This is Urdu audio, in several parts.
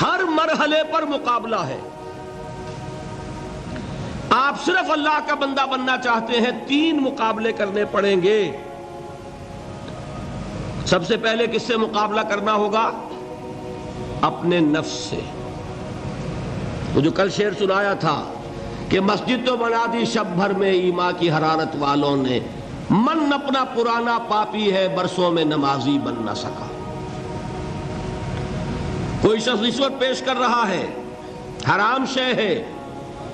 ہر مرحلے پر مقابلہ ہے. آپ صرف اللہ کا بندہ بننا چاہتے ہیں، 3 مقابلے کرنے پڑیں گے. سب سے پہلے کس سے مقابلہ کرنا ہوگا؟ اپنے نفس سے. وہ جو کل شعر سنایا تھا کہ مسجد تو بنا دی شب بھر میں ایمان کی حرارت والوں نے، من اپنا پرانا پاپی ہے برسوں میں نمازی بن نہ سکا. کوئی شخص رشوت پیش کر رہا ہے، حرام شے ہے،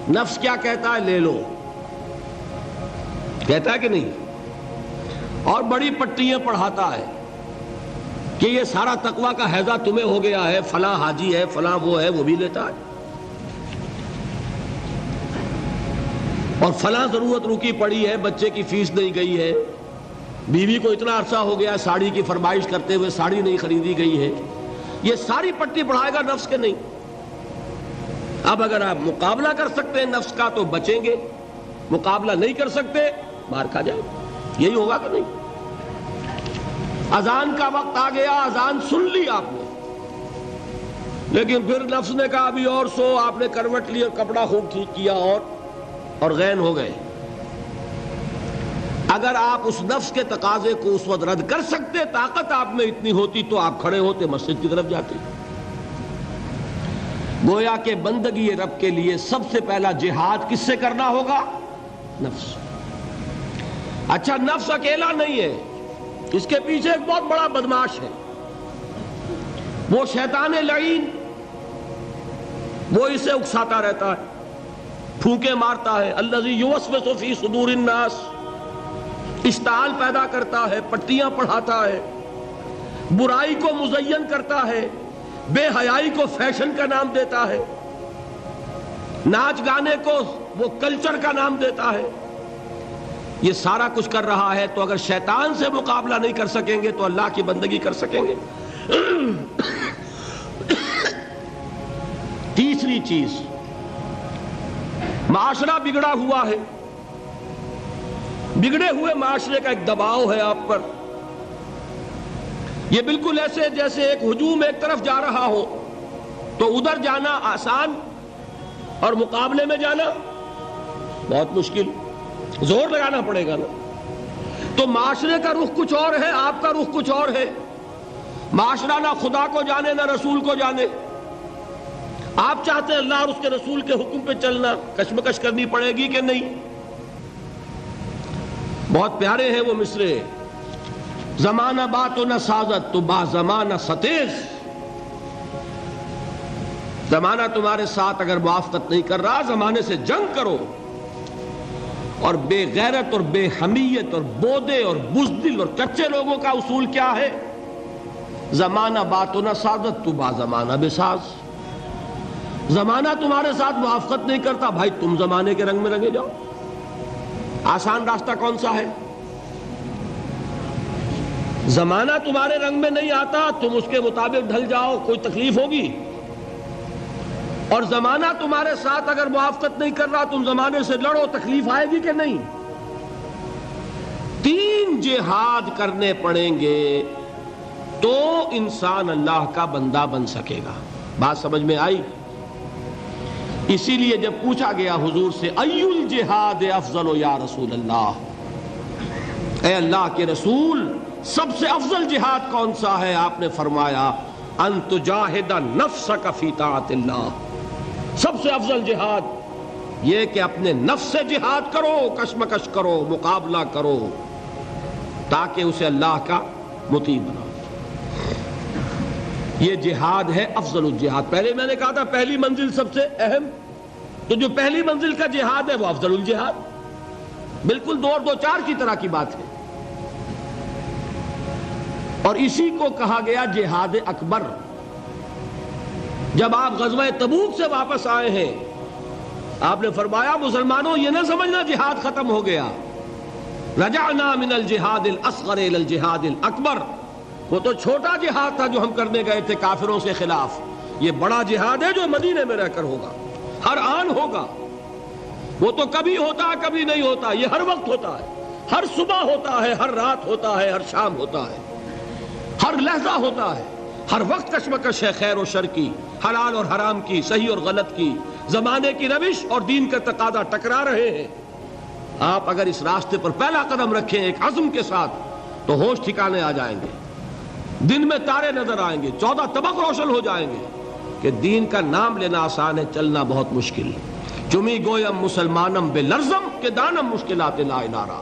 نفس کیا کہتا ہے؟ لے لو. کہتا ہے کہ نہیں؟ اور بڑی پٹیاں پڑھاتا ہے کہ یہ سارا تقویٰ کا حیضہ تمہیں ہو گیا ہے، فلاں حاجی ہے، فلاں وہ ہے، وہ بھی لیتا ہے. اور فلاں ضرورت رکی پڑی ہے، بچے کی فیس نہیں گئی ہے، بیوی کو اتنا عرصہ ہو گیا ساڑی کی فرمائش کرتے ہوئے ساڑی نہیں خریدی گئی ہے. یہ ساری پٹی پڑھائے گا نفس کے نہیں. اب اگر آپ مقابلہ کر سکتے ہیں نفس کا تو بچیں گے، مقابلہ نہیں کر سکتے مار کھا جائے. یہی ہوگا کہ نہیں؟ اذان کا وقت آ گیا، اذان سن لی آپ نے، لیکن پھر نفس نے کہا ابھی اور سو، آپ نے کروٹ لی اور کپڑا خوب ٹھیک کیا اور غین ہو گئے. اگر آپ اس نفس کے تقاضے کو اس وقت رد کر سکتے، طاقت آپ میں اتنی ہوتی تو آپ کھڑے ہوتے مسجد کی طرف جاتے. گویا کہ بندگی رب کے لیے سب سے پہلا جہاد کس سے کرنا ہوگا؟ نفس. اچھا نفس اکیلا نہیں ہے، اس کے پیچھے ایک بہت بڑا بدماش ہے، وہ شیطان لعین. وہ اسے اکساتا رہتا ہے، پھونکے مارتا ہے. الذی یوسوس فی صدور الناس، اشتعال پیدا کرتا ہے، پٹیاں پڑھاتا ہے، برائی کو مزین کرتا ہے، بے حیائی کو فیشن کا نام دیتا ہے، ناچ گانے کو وہ کلچر کا نام دیتا ہے. یہ سارا کچھ کر رہا ہے. تو اگر شیطان سے مقابلہ نہیں کر سکیں گے تو اللہ کی بندگی کر سکیں گے؟ تیسری چیز، معاشرہ بگڑا ہوا ہے. بگڑے ہوئے معاشرے کا ایک دباؤ ہے آپ پر. یہ بالکل ایسے جیسے ایک ہجوم ایک طرف جا رہا ہو تو ادھر جانا آسان اور مقابلے میں جانا بہت مشکل، زور لگانا پڑے گا نا. تو معاشرے کا رخ کچھ اور ہے، آپ کا رخ کچھ اور ہے. معاشرہ نہ خدا کو جانے نہ رسول کو جانے. آپ چاہتے ہیں اللہ اور اس کے رسول کے حکم پہ چلنا، کشمکش کرنی پڑے گی کہ نہیں؟ بہت پیارے ہیں وہ مصرے، زمانہ بات و نہ سازت تو با زمانہ ستیز. زمانہ تمہارے ساتھ اگر موافقت نہیں کر رہا، زمانے سے جنگ کرو. اور بے غیرت اور بے حمیت اور بودے اور بزدل اور کچے لوگوں کا اصول کیا ہے؟ زمانہ بات و نہ سازت تو با زمانہ بساز. زمانہ تمہارے ساتھ موافقت نہیں کرتا، بھائی تم زمانے کے رنگ میں رنگے جاؤ. آسان راستہ کون سا ہے؟ زمانہ تمہارے رنگ میں نہیں آتا، تم اس کے مطابق ڈھل جاؤ، کوئی تکلیف ہوگی. اور زمانہ تمہارے ساتھ اگر موافقت نہیں کر رہا، تم زمانے سے لڑو، تکلیف آئے گی کہ نہیں؟ 3 جہاد کرنے پڑیں گے تو انسان اللہ کا بندہ بن سکے گا. بات سمجھ میں آئی؟ اسی لیے جب پوچھا گیا حضور سے ای الجہاد افضل یا رسول اللہ، اے اللہ کے رسول سب سے افضل جہاد کون سا ہے؟ آپ نے فرمایا ان تجاہد نفسک فی طاعت اللہ. سب سے افضل جہاد یہ کہ اپنے نفس سے جہاد کرو، کشمکش کرو، مقابلہ کرو، تاکہ اسے اللہ کا مطیع بناؤ. یہ جہاد ہے افضل الجہاد. پہلے میں نے کہا تھا پہلی منزل سب سے اہم، تو جو پہلی منزل کا جہاد ہے وہ افضل الجہاد. بالکل 2 اور 2 4 کی طرح کی بات ہے. اور اسی کو کہا گیا جہاد اکبر. جب آپ غزوہ تبوک سے واپس آئے ہیں، آپ نے فرمایا مسلمانوں یہ نہ سمجھنا جہاد ختم ہو گیا. رجعنا من الجہاد الاصغر الى الجہاد الاکبر. وہ تو چھوٹا جہاد تھا جو ہم کرنے گئے تھے کافروں سے خلاف. یہ بڑا جہاد ہے جو مدینے میں رہ کر ہوگا، ہر آن ہوگا. وہ تو کبھی ہوتا ہے کبھی نہیں ہوتا، یہ ہر وقت ہوتا ہے، ہر صبح ہوتا ہے، ہر رات ہوتا ہے، ہر شام ہوتا ہے، ہر لحظہ ہوتا ہے، ہر وقت کشمکش ہے خیر و شر کی، حلال اور حرام کی، صحیح اور غلط کی، زمانے کی روش اور دین کا تقاضا ٹکرا رہے ہیں۔ آپ اگر اس راستے پر پہلا قدم رکھیں ایک عزم کے ساتھ تو ہوش ٹھکانے آ جائیں گے، دن میں تارے نظر آئیں گے، 14 طبق روشن ہو جائیں گے کہ دین کا نام لینا آسان ہے، چلنا بہت مشکل ہے۔ چمی گویم مسلمانم بے لرزم کہ دانم مشکلات لا الہ